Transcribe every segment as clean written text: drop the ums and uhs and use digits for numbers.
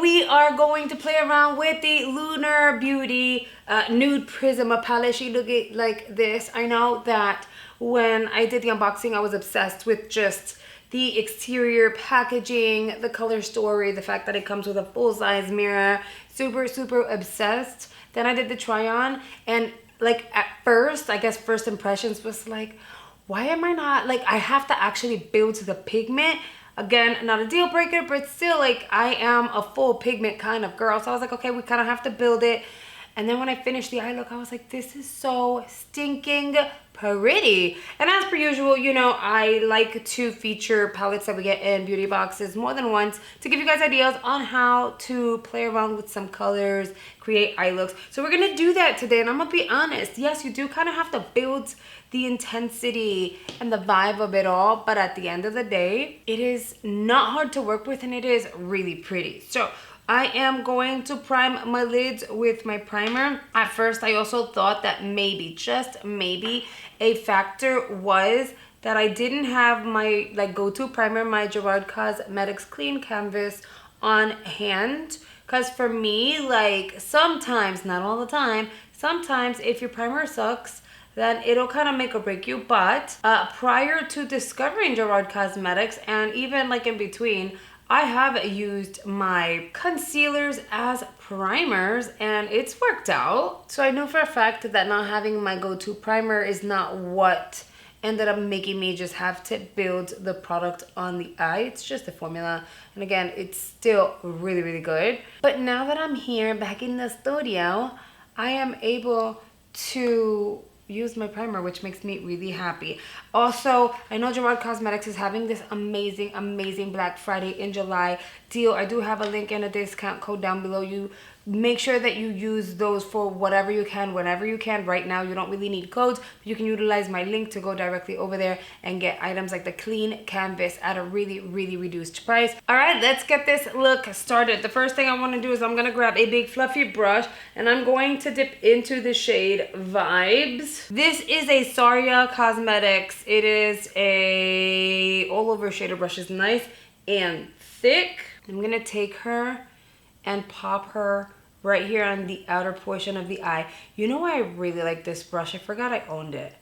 we are going to play around with the Lunar Beauty Nude Prism palette. She look like this. I know that when I did the unboxing, I was obsessed with just the exterior packaging, the color story, the fact that it comes with a full-size mirror. Super obsessed. Then I did the try on, and like at first, I guess first impressions was like, why am I not, like, I have to actually build the pigment. Again, not a deal breaker, but still, like, I am a full pigment kind of girl. So I was like, okay, we kind of have to build it. And then when I finished the eye look, I was like, this is so stinking pretty. And as per usual, you know, I like to feature palettes that we get in beauty boxes more than once to give you guys ideas on how to play around with some colors, create eye looks. So we're gonna do that today, and I'm gonna be honest, yes, you do kind of have to build the intensity and the vibe of it all, but at the end of the day, it is not hard to work with and it is really pretty. So I am going to prime my lids with my primer. At first, I also thought that maybe, just maybe, a factor was that I didn't have my like go-to primer, my July Cosmetics Clean Canvas on hand. Because for me, like sometimes, not all the time, sometimes if your primer sucks, then it'll kind of make or break you. But prior to discovering July Cosmetics, and even like in between, I have used my concealers as primers and it's worked out. So I know for a fact that not having my go-to primer is not what ended up making me just have to build the product on the eye. It's just a formula. And again, it's still really good. But now that I'm here back in the studio, I am able to use my primer, which makes me really happy. Also, I know July Cosmetics is having this amazing Black Friday in July deal. I do have a link and a discount code down below. You make sure that you use those for whatever you can, whenever you can. Right now, you don't really need codes, but you can utilize my link to go directly over there and get items like the clean canvas at a really reduced price. All right, let's get this look started. The first thing I want to do is I'm going to grab a big fluffy brush and I'm going to dip into the shade Vibes. This is a Tarrah Cosmetics. It is a all-over shader brush. It's nice and thick. I'm going to take her and pop her right here on the outer portion of the eye. You know why I really like this brush? I forgot I owned it.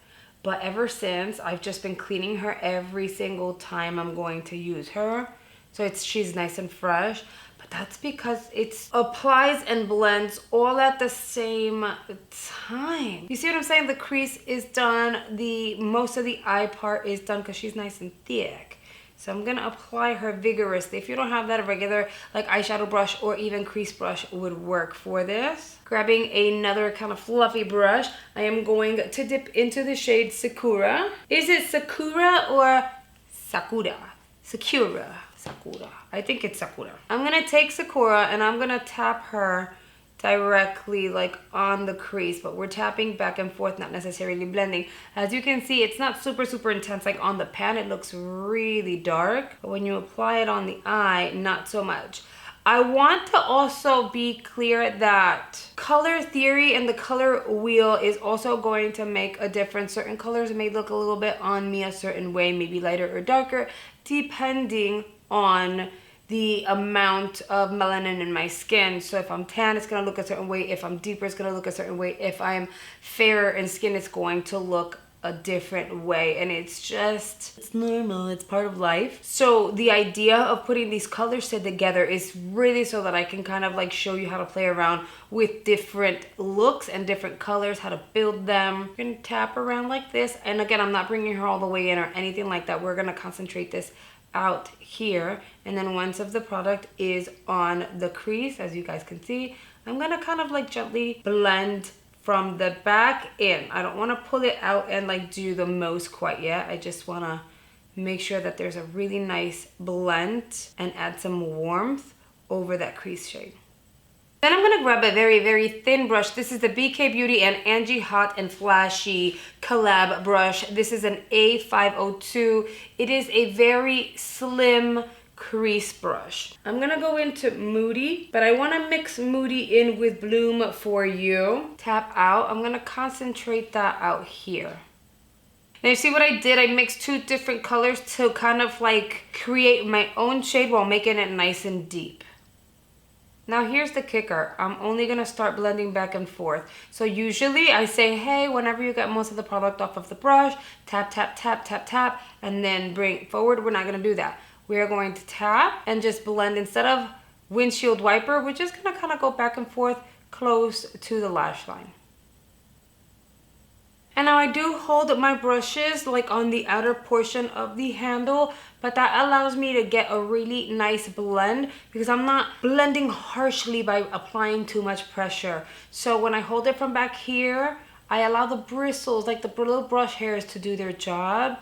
But ever since, I've just been cleaning her every single time I'm going to use her. So she's nice and fresh. But that's because it applies and blends all at the same time. You see what I'm saying? The crease is done. Most of the eye part is done because she's nice and thick. So I'm gonna apply her vigorously. If you don't have that, a regular like eyeshadow brush or even crease brush would work for this. Grabbing another kind of fluffy brush, I am going to dip into the shade Sakura. Is it Sakura or Sakura? Sakura. I think it's Sakura. I'm gonna take Sakura and I'm gonna tap her directly like on the crease, but we're tapping back and forth, not necessarily blending. As you can see, it's not super intense. Like on the pan, it looks really dark, but when you apply it on the eye, not so much. I want to also be clear that color theory and the color wheel is also going to make a difference. Certain colors may look a little bit on me a certain way, maybe lighter or darker, depending on the amount of melanin in my skin. So if I'm tan, it's gonna look a certain way. If I'm deeper, it's gonna look a certain way. If I'm fairer in skin, it's going to look a different way. And it's normal, it's part of life. So the idea of putting these colors together is really so that I can kind of like show you how to play around with different looks and different colors, how to build them. You're gonna tap around like this. And again, I'm not bringing her all the way in or anything like that. We're gonna concentrate this out here, and then once of the product is on the crease, as you guys can see, I'm gonna kind of like gently blend from the back in. I don't want to pull it out and like do the most quite yet. I just want to make sure that there's a really nice blend and add some warmth over that crease shade. Then I'm gonna grab a very thin brush. This is the BK Beauty and Angie Hot and Flashy collab brush. This is an A502. It is a very slim crease brush. I'm gonna go into Moody, but I wanna mix Moody in with Bloom for You. Tap out. I'm gonna concentrate that out here. Now you see what I did? I mixed two different colors to kind of like create my own shade while making it nice and deep. Now here's the kicker. I'm only gonna start blending back and forth. So usually I say, hey, whenever you get most of the product off of the brush, tap, tap, tap, tap, tap, and then bring it forward. We're not gonna do that. We are going to tap and just blend. Instead of windshield wiper, we're just gonna kind of go back and forth close to the lash line. And now I do hold my brushes like on the outer portion of the handle, but that allows me to get a really nice blend because I'm not blending harshly by applying too much pressure. So when I hold it from back here, I allow the bristles, like the little brush hairs, to do their job,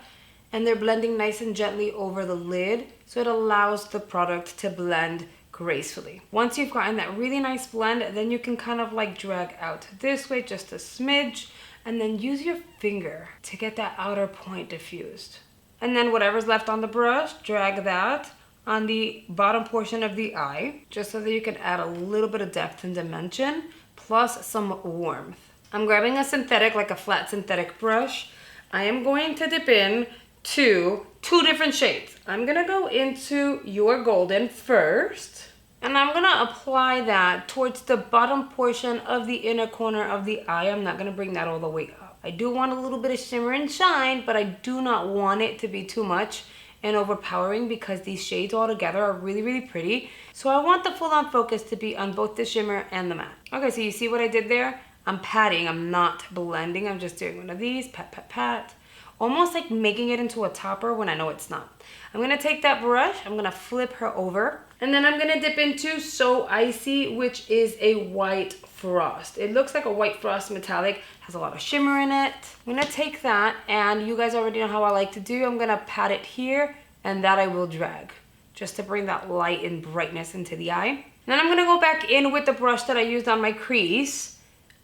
and they're blending nice and gently over the lid, so it allows the product to blend gracefully. Once you've gotten that really nice blend, then you can kind of like drag out this way just a smidge, and then use your finger to get that outer point diffused. And then whatever's left on the brush, drag that on the bottom portion of the eye, just so that you can add a little bit of depth and dimension, plus some warmth. I'm grabbing a synthetic, like a flat synthetic brush. I am going to dip in to 2 different shades. I'm gonna go into your golden first, and I'm gonna apply that towards the bottom portion of the inner corner of the eye. I'm not gonna bring that all the way up. I do want a little bit of shimmer and shine, but I do not want it to be too much and overpowering because these shades all together are really, really pretty. So I want the full-on focus to be on both the shimmer and the matte. Okay, so you see what I did there? I'm patting, I'm not blending. I'm just doing one of these, pat, pat, pat. Almost like making it into a topper when I know it's not. I'm gonna take that brush, I'm gonna flip her over, and then I'm gonna dip into So Icy, which is a white frost. It looks like a white frost metallic, has a lot of shimmer in it. I'm gonna take that, and you guys already know how I like to do. I'm gonna pat it here, and that I will drag, just to bring that light and brightness into the eye. And then I'm gonna go back in with the brush that I used on my crease.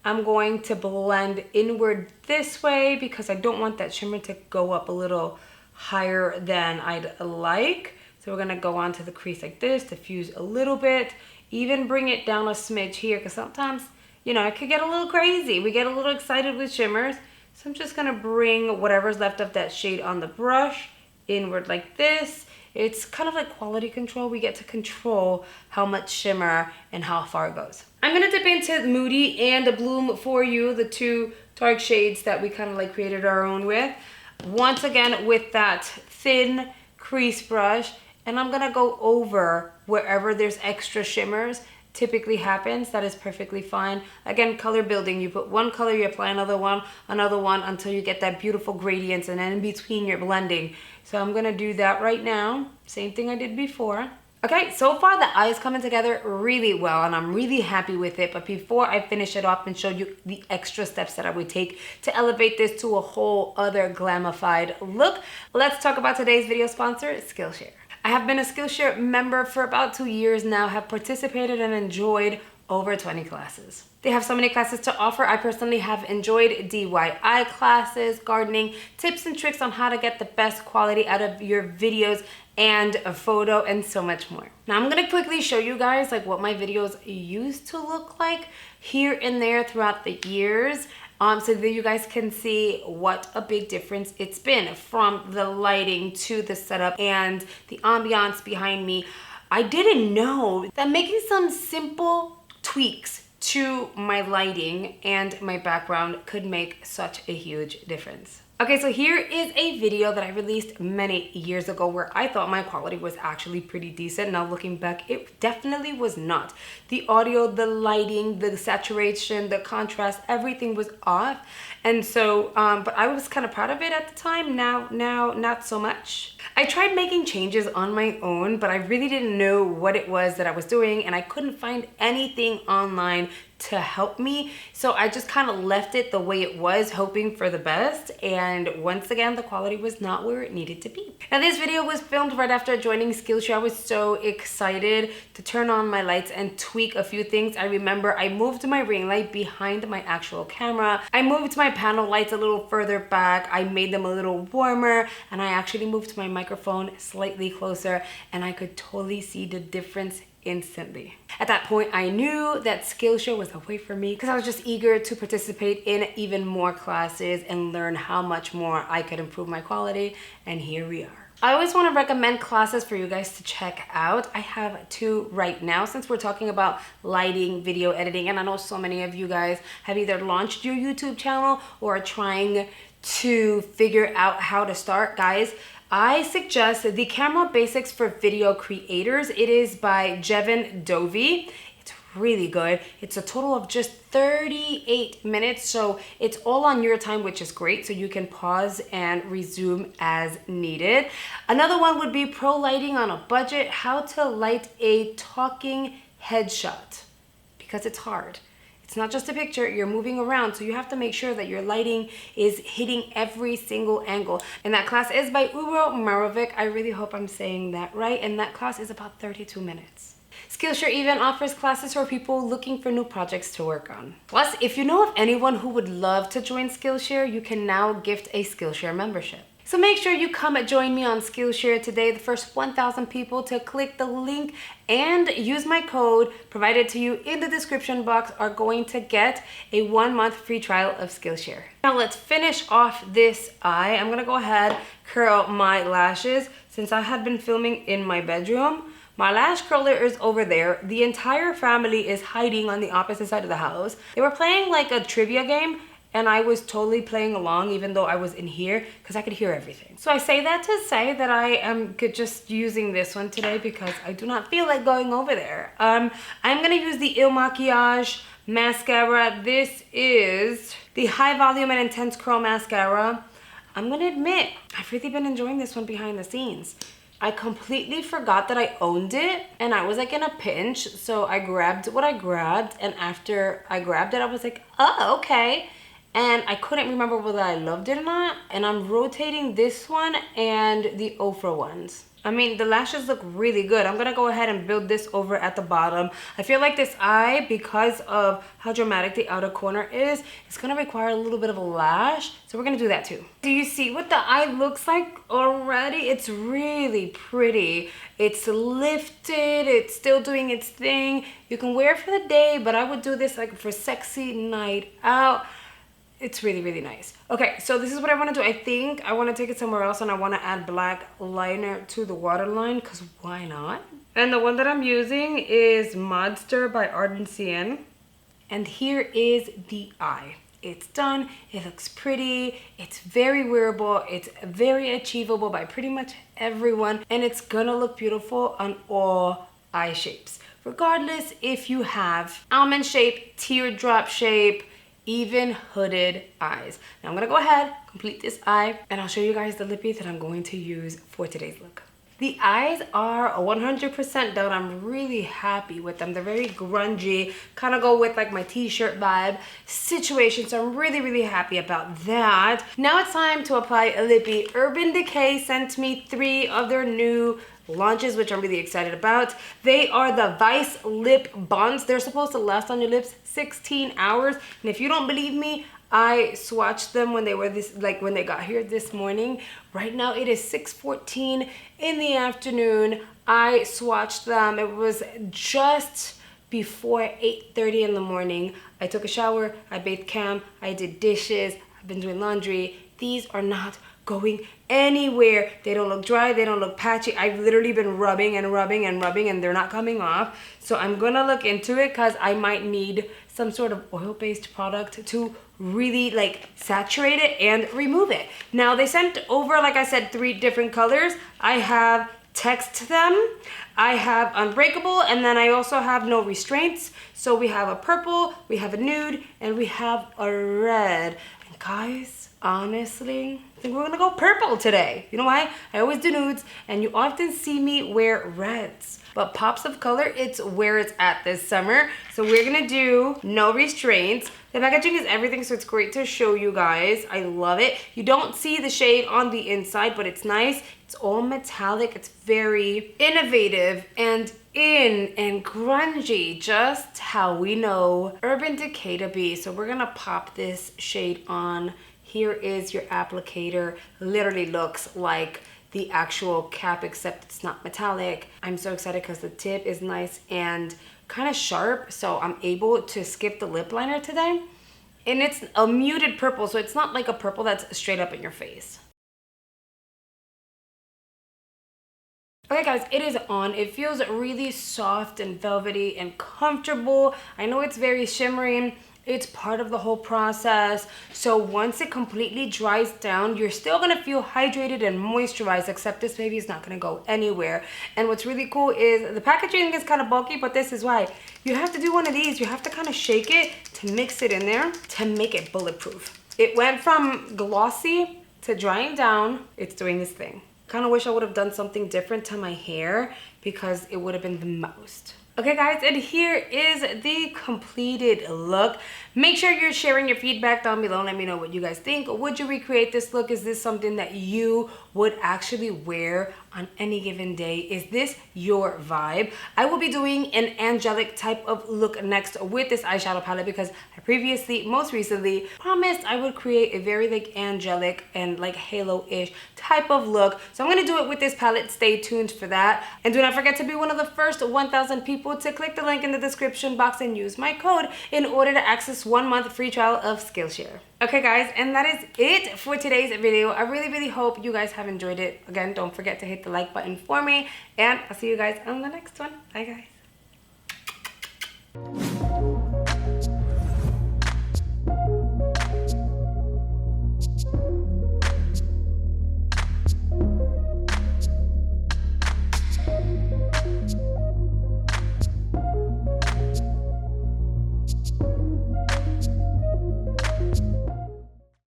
I'm going to blend inward this way because I don't want that shimmer to go up a little higher than I'd like. So we're gonna go onto the crease like this, diffuse a little bit, even bring it down a smidge here, because sometimes, you know, it could get a little crazy. We get a little excited with shimmers. So I'm just gonna bring whatever's left of that shade on the brush inward like this. It's kind of like quality control. We get to control how much shimmer and how far it goes. I'm gonna dip into Moody and the Bloom For You, the 2 dark shades that we kind of like created our own with. Once again with that thin crease brush, and I'm gonna go over wherever there's extra shimmers. Typically happens, that is perfectly fine. Again, color building, you put one color, you apply another one until you get that beautiful gradients, and then in between you're blending. So I'm gonna do that right now. Same thing I did before. Okay, so far the eye is coming together really well, and I'm really happy with it. But before I finish it off and show you the extra steps that I would take to elevate this to a whole other glamified look, let's talk about today's video sponsor, Skillshare. I have been a Skillshare member for about 2 years now, have participated and enjoyed over 20 classes. They have so many classes to offer. I personally have enjoyed DIY classes, gardening, tips and tricks on how to get the best quality out of your videos and a photo, and so much more. Now I'm gonna quickly show you guys like what my videos used to look like here and there throughout the years. So that you guys can see what a big difference it's been from the lighting to the setup and the ambiance behind me. I didn't know that making some simple tweaks to my lighting and my background could make such a huge difference. Okay, so here is a video that I released many years ago where I thought my quality was actually pretty decent. Now looking back, it definitely was not. The audio, the lighting, the saturation, the contrast, everything was off. And so, but I was kind of proud of it at the time. Now not so much. I tried making changes on my own, but I really didn't know what it was that I was doing, and I couldn't find anything online to help me. So I just kind of left it the way it was, hoping for the best. And once again, the quality was not where it needed to be. Now this video was filmed right after joining Skillshare. I was so excited to turn on my lights and tweak a few things. I remember I moved my ring light behind my actual camera. I moved my panel lights a little further back. I made them a little warmer, and I actually moved my microphone slightly closer, and I could totally see the difference instantly. At that point, I knew that Skillshare was a way for me because I was just eager to participate in even more classes and learn how much more I could improve my quality, and here we are. I always want to recommend classes for you guys to check out. I have 2 right now since we're talking about lighting, video editing, and I know so many of you guys have either launched your YouTube channel or are trying to figure out how to start. Guys, I suggest the Camera Basics for Video Creators. It is by Jevin Dovey. It's really good. It's a total of just 38 minutes, so it's all on your time, which is great, so you can pause and resume as needed. Another one would be Pro Lighting on a Budget, how to light a talking headshot, because it's hard. It's not just a picture, you're moving around, so you have to make sure that your lighting is hitting every single angle. And that class is by Uro Marovic. I really hope I'm saying that right. And that class is about 32 minutes. Skillshare even offers classes for people looking for new projects to work on. Plus, if you know of anyone who would love to join Skillshare, you can now gift a Skillshare membership. So make sure you come and join me on Skillshare today. The first 1,000 people to click the link and use my code provided to you in the description box are going to get a 1-month free trial of Skillshare. Now let's finish off this eye. I'm gonna go ahead, curl my lashes. Since I had been filming in my bedroom, my lash curler is over there. The entire family is hiding on the opposite side of the house. They were playing like a trivia game, and I was totally playing along even though I was in here because I could hear everything. So I say that to say that I am just using this one today because I do not feel like going over there. I'm gonna use the Il Makiage mascara. This is the High Volume and Intense Curl Mascara. I'm gonna admit, I've really been enjoying this one behind the scenes. I completely forgot that I owned it and I was like in a pinch. So I grabbed what I grabbed, and after I grabbed it, I was like, oh, okay. And I couldn't remember whether I loved it or not. And I'm rotating this one and the Ofra ones. I mean, the lashes look really good. I'm gonna go ahead and build this over at the bottom. I feel like this eye, because of how dramatic the outer corner is, it's gonna require a little bit of a lash. So we're gonna do that too. Do you see what the eye looks like already? It's really pretty. It's lifted, it's still doing its thing. You can wear it for the day, but I would do this like for sexy night out. It's really, really nice. Okay, so this is what I want to do. I think I want to take it somewhere else and I want to add black liner to the waterline because why not? And the one that I'm using is Modster by Ardent CN. And here is the eye. It's done. It looks pretty. It's very wearable. It's very achievable by pretty much everyone. And it's gonna look beautiful on all eye shapes. Regardless if you have almond shape, teardrop shape, even hooded eyes. Now I'm gonna go ahead, complete this eye, and I'll show you guys the lippy that I'm going to use for today's look. The eyes are 100% done. I'm really happy with them. They're very grungy, kind of go with like my t-shirt vibe situation. So I'm really, really happy about that. Now it's time to apply a lippy. Urban Decay sent me 3 of their new launches, which I'm really excited about. They are the Vice Lip Bonds. They're supposed to last on your lips 16 hours. And if you don't believe me, I swatched them when they were when they got here this morning. Right now it is 6:14 in the afternoon. I swatched them. It was just before 8:30 in the morning. I took a shower, I bathed Cam, I did dishes, I've been doing laundry. These are not going anywhere. They don't look dry, they don't look patchy. I've literally been rubbing and rubbing and rubbing and they're not coming off. So I'm gonna look into it because I might need some sort of oil-based product to really like saturate it and remove it. Now they sent over, like I said, 3 different colors. I have Text Them, I have Unbreakable, and then I also have No Restraints. So we have a purple, we have a nude, and we have a red. And guys, honestly, I think we're gonna go purple today. You know why? I always do nudes and you often see me wear reds. But pops of color, it's where it's at this summer. So we're gonna do No Restraints. The packaging is everything, so it's great to show you guys. I love it. You don't see the shade on the inside, but it's nice. It's all metallic. It's very innovative and in and grungy, just how we know Urban Decay to be. So we're gonna pop this shade on. Here is your applicator. Literally looks like the actual cap, except it's not metallic. I'm so excited because the tip is nice and kind of sharp, so I'm able to skip the lip liner today. And it's a muted purple, so it's not like a purple that's straight up in your face. Okay guys, it is on. It feels really soft and velvety and comfortable. I know it's very shimmering. It's part of the whole process. So once it completely dries down, you're still gonna feel hydrated and moisturized, except this baby is not gonna go anywhere. And what's really cool is the packaging is kind of bulky, but this is why. You have to do one of these. You have to kind of shake it to mix it in there to make it bulletproof. It went from glossy to drying down. It's doing this thing. Kind of wish I would have done something different to my hair because it would have been the most. Okay guys, and here is the completed look. Make sure you're sharing your feedback down below. Let me know what you guys think. Would you recreate this look? Is this something that you would actually wear on any given day? Is this your vibe? I will be doing an angelic type of look next with this eyeshadow palette because I most recently promised I would create a very like angelic and like halo-ish type of look. So I'm gonna do it with this palette. Stay tuned for that. And do not forget to be one of the first 1,000 people to click the link in the description box and use my code in order to access 1 month free trial of Skillshare. Okay guys, and that is it for today's video. I really hope you guys have enjoyed it. Again, don't forget to hit the like button for me, and I'll see you guys on the next one. Bye guys.